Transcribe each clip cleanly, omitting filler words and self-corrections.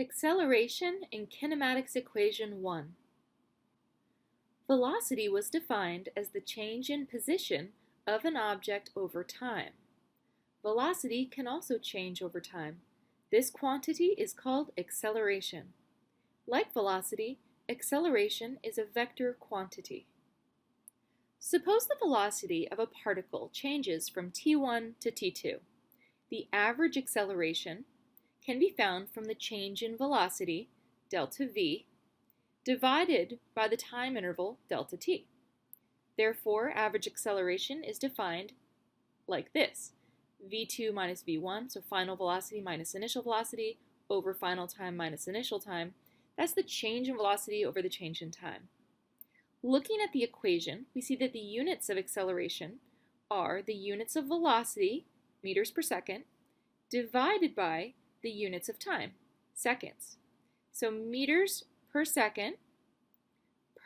Acceleration in Kinematics Equation 1. Velocity was defined as the change in position of an object over time. Velocity can also change over time. This quantity is called acceleration. Like velocity, acceleration is a vector quantity. Suppose the velocity of a particle changes from t1 to t2. The average acceleration can be found from the change in velocity, delta v, divided by the time interval, delta t. Therefore, average acceleration is defined like this: v2 minus v1, so final velocity minus initial velocity, over final time minus initial time. That's the change in velocity over the change in time. Looking at the equation, we see that the units of acceleration are the units of velocity, meters per second, divided by the units of time, seconds. So meters per second,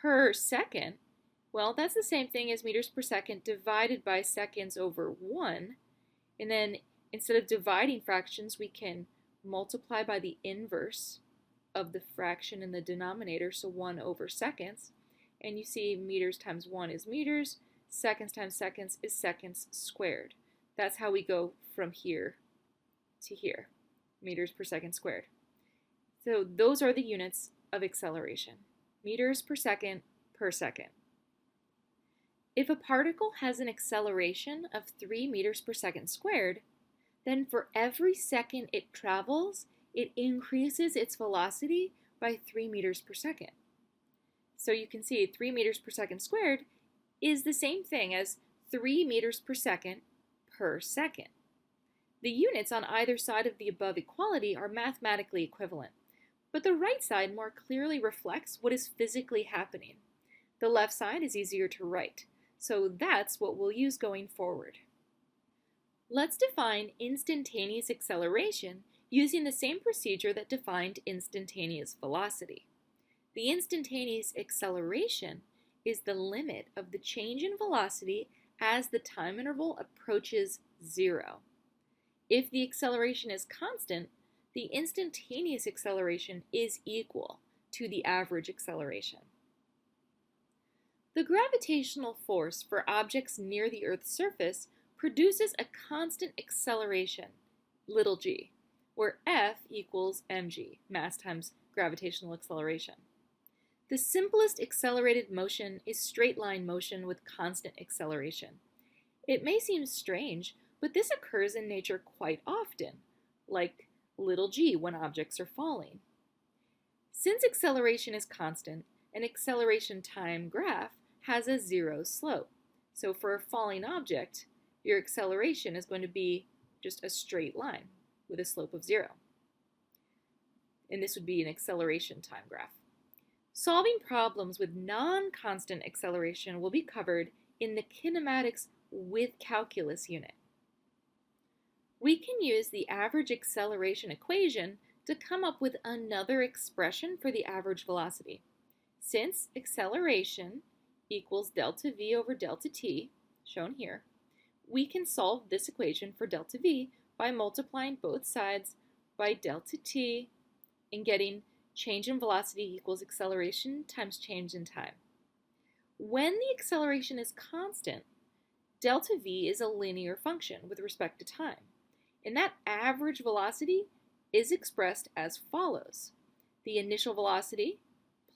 well, that's the same thing as meters per second divided by seconds over 1. And then instead of dividing fractions, we can multiply by the inverse of the fraction in the denominator, so 1 over seconds. And you see meters times 1 is meters, seconds times seconds is seconds squared. That's how we go from here to here, meters per second squared. So those are the units of acceleration, meters per second per second. If a particle has an acceleration of 3 meters per second squared, then for every second it travels, it increases its velocity by 3 meters per second. So you can see 3 meters per second squared is the same thing as 3 meters per second per second. The units on either side of the above equality are mathematically equivalent, but the right side more clearly reflects what is physically happening. The left side is easier to write, so that's what we'll use going forward. Let's define instantaneous acceleration using the same procedure that defined instantaneous velocity. The instantaneous acceleration is the limit of the change in velocity as the time interval approaches 0. If the acceleration is constant, the instantaneous acceleration is equal to the average acceleration. The gravitational force for objects near the Earth's surface produces a constant acceleration, little g, where F equals mg, mass times gravitational acceleration. The simplest accelerated motion is straight line motion with constant acceleration. It may seem strange, but this occurs in nature quite often, like little g when objects are falling. Since acceleration is constant, an acceleration time graph has a 0 slope. So for a falling object, your acceleration is going to be just a straight line with a slope of 0. And this would be an acceleration time graph. Solving problems with non-constant acceleration will be covered in the Kinematics with Calculus unit. We can use the average acceleration equation to come up with another expression for the average velocity. Since acceleration equals delta v over delta t, shown here, we can solve this equation for delta v by multiplying both sides by delta t and getting change in velocity equals acceleration times change in time. When the acceleration is constant, delta v is a linear function with respect to time, and that average velocity is expressed as follows: the initial velocity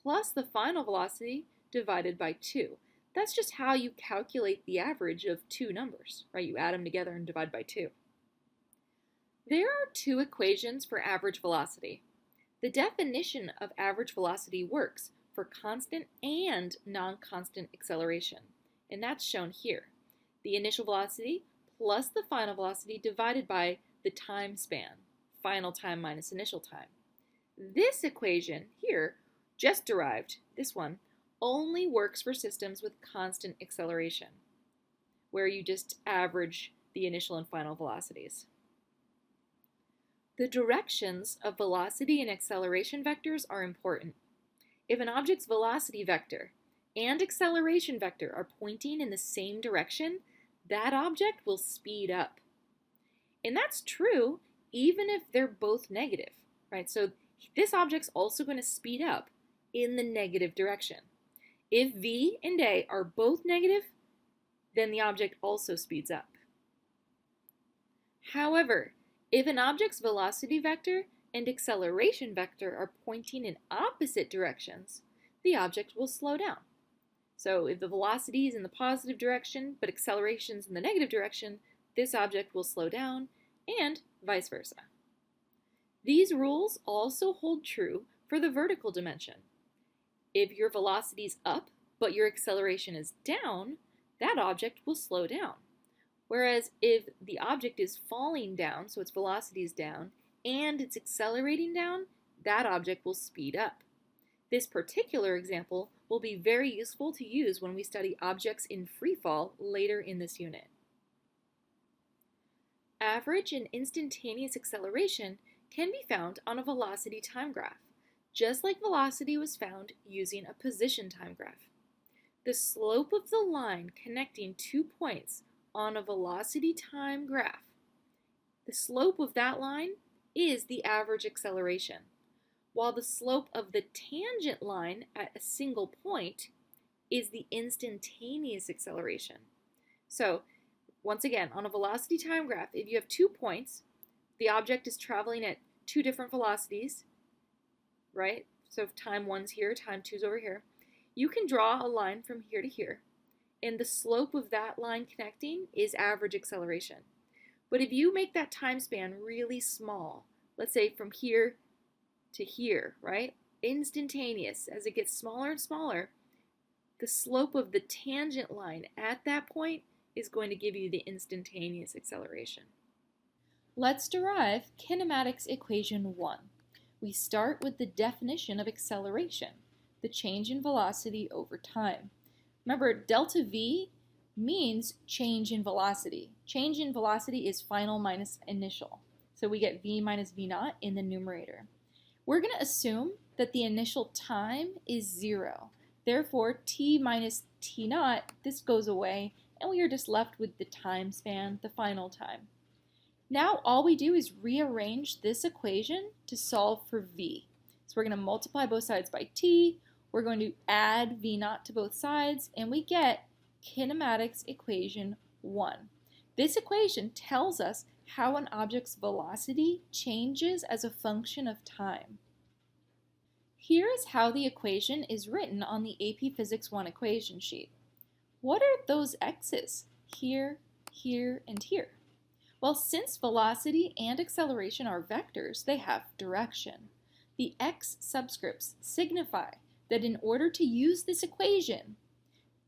plus the final velocity divided by 2. That's just how you calculate the average of two numbers, right? You add them together and divide by 2. There are 2 equations for average velocity. The definition of average velocity works for constant and non-constant acceleration, and that's shown here. The initial velocity plus the final velocity divided by the time span, final time minus initial time. This equation here, just derived, this one, only works for systems with constant acceleration, where you just average the initial and final velocities. The directions of velocity and acceleration vectors are important. If an object's velocity vector and acceleration vector are pointing in the same direction, that object will speed up. And that's true even if they're both negative, right? So this object's also going to speed up in the negative direction. If v and a are both negative, then the object also speeds up. However, if an object's velocity vector and acceleration vector are pointing in opposite directions, the object will slow down. So if the velocity is in the positive direction, but acceleration is in the negative direction, this object will slow down, and vice versa. These rules also hold true for the vertical dimension. If your velocity is up, but your acceleration is down, that object will slow down. Whereas if the object is falling down, so its velocity is down, and it's accelerating down, that object will speed up. This particular example will be very useful to use when we study objects in free fall later in this unit. Average and instantaneous acceleration can be found on a velocity time graph, just like velocity was found using a position time graph. The slope of the line connecting 2 points on a velocity time graph, the slope of that line is the average acceleration, while the slope of the tangent line at a single point is the instantaneous acceleration. So, once again, on a velocity time graph, if you have 2 points, the object is traveling at 2 different velocities, right? So if time 1's here, time 2's over here. You can draw a line from here to here, and the slope of that line connecting is average acceleration. But if you make that time span really small, let's say from here to here, right? Instantaneous, as it gets smaller and smaller, the slope of the tangent line at that point is going to give you the instantaneous acceleration. Let's derive kinematics equation 1. We start with the definition of acceleration, the change in velocity over time. Remember, delta v means change in velocity. Change in velocity is final minus initial. So we get v minus v naught in the numerator. We're going to assume that the initial time is 0. Therefore, t minus t naught, this goes away, and we are just left with the time span, the final time. Now all we do is rearrange this equation to solve for v. So we're going to multiply both sides by t, we're going to add v naught to both sides, and we get kinematics equation 1. This equation tells us how an object's velocity changes as a function of time. Here is how the equation is written on the AP Physics 1 equation sheet. What are those x's? Here, here, and here. Well, since velocity and acceleration are vectors, they have direction. The x subscripts signify that in order to use this equation,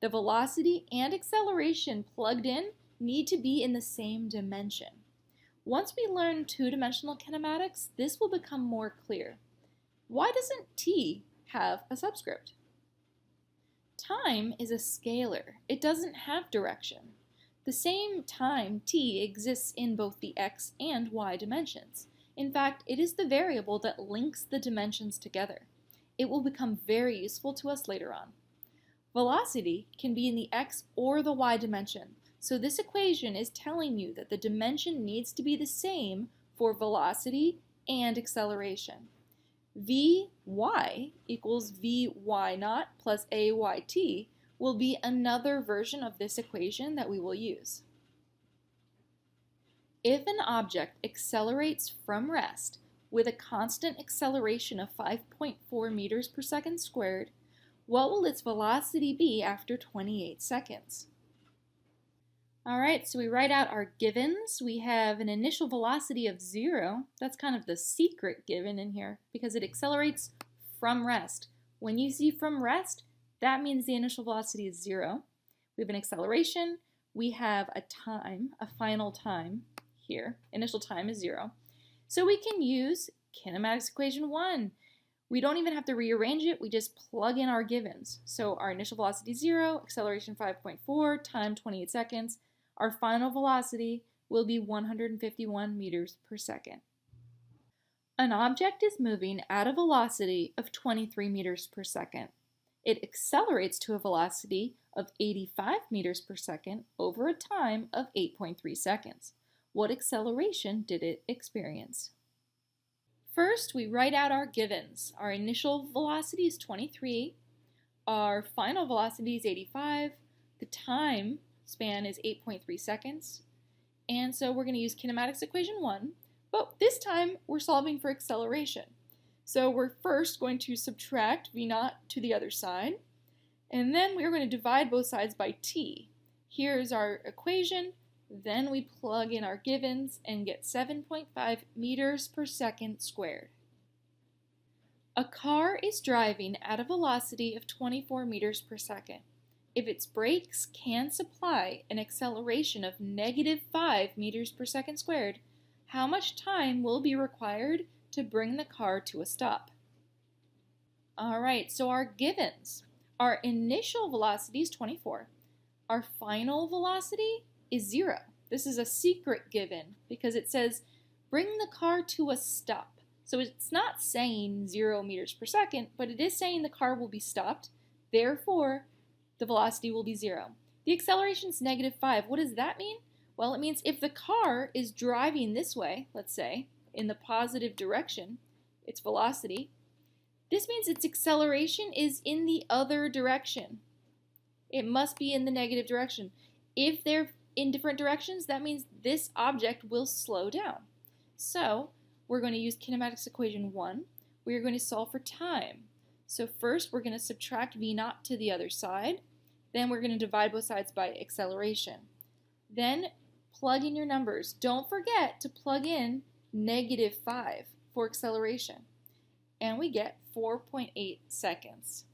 the velocity and acceleration plugged in need to be in the same dimension. Once we learn two-dimensional kinematics, this will become more clear. Why doesn't t have a subscript? Time is a scalar. It doesn't have direction. The same time t exists in both the x and y dimensions. In fact, it is the variable that links the dimensions together. It will become very useful to us later on. Velocity can be in the x or the y dimension, so this equation is telling you that the dimension needs to be the same for velocity and acceleration. Vy equals Vy naught plus Ayt will be another version of this equation that we will use. If an object accelerates from rest with a constant acceleration of 5.4 meters per second squared, what will its velocity be after 28 seconds? Alright, so we write out our givens. We have an initial velocity of 0. That's kind of the secret given in here because it accelerates from rest. When you see from rest, that means the initial velocity is 0. We have an acceleration. We have a time, a final time here. Initial time is 0. So we can use kinematics equation 1. We don't even have to rearrange it. We just plug in our givens. So our initial velocity is 0, acceleration 5.4, time 28 seconds. Our final velocity will be 151 meters per second. An object is moving at a velocity of 23 meters per second. It accelerates to a velocity of 85 meters per second over a time of 8.3 seconds. What acceleration did it experience? First, we write out our givens. Our initial velocity is 23. Our final velocity is 85. The time span is 8.3 seconds. And so we're going to use kinematics equation 1, but this time we're solving for acceleration. So we're first going to subtract v0 to the other side, and then we're going to divide both sides by t. Here's our equation. Then we plug in our givens and get 7.5 meters per second squared. A car is driving at a velocity of 24 meters per second. If its brakes can supply an acceleration of -5 meters per second squared, how much time will be required to bring the car to a stop? Alright, so our givens. Our initial velocity is 24. Our final velocity is 0. This is a secret given because it says bring the car to a stop. So it's not saying 0 meters per second, but it is saying the car will be stopped. Therefore, the velocity will be 0. The acceleration is -5. What does that mean? Well, it means if the car is driving this way, let's say, in the positive direction, its velocity, this means its acceleration is in the other direction. It must be in the negative direction. If they're in different directions, that means this object will slow down. So we're going to use kinematics equation 1. We are going to solve for time. So first we're going to subtract v0 to the other side. Then we're going to divide both sides by acceleration. Then plug in your numbers. Don't forget to plug in -5 for acceleration. And we get 4.8 seconds.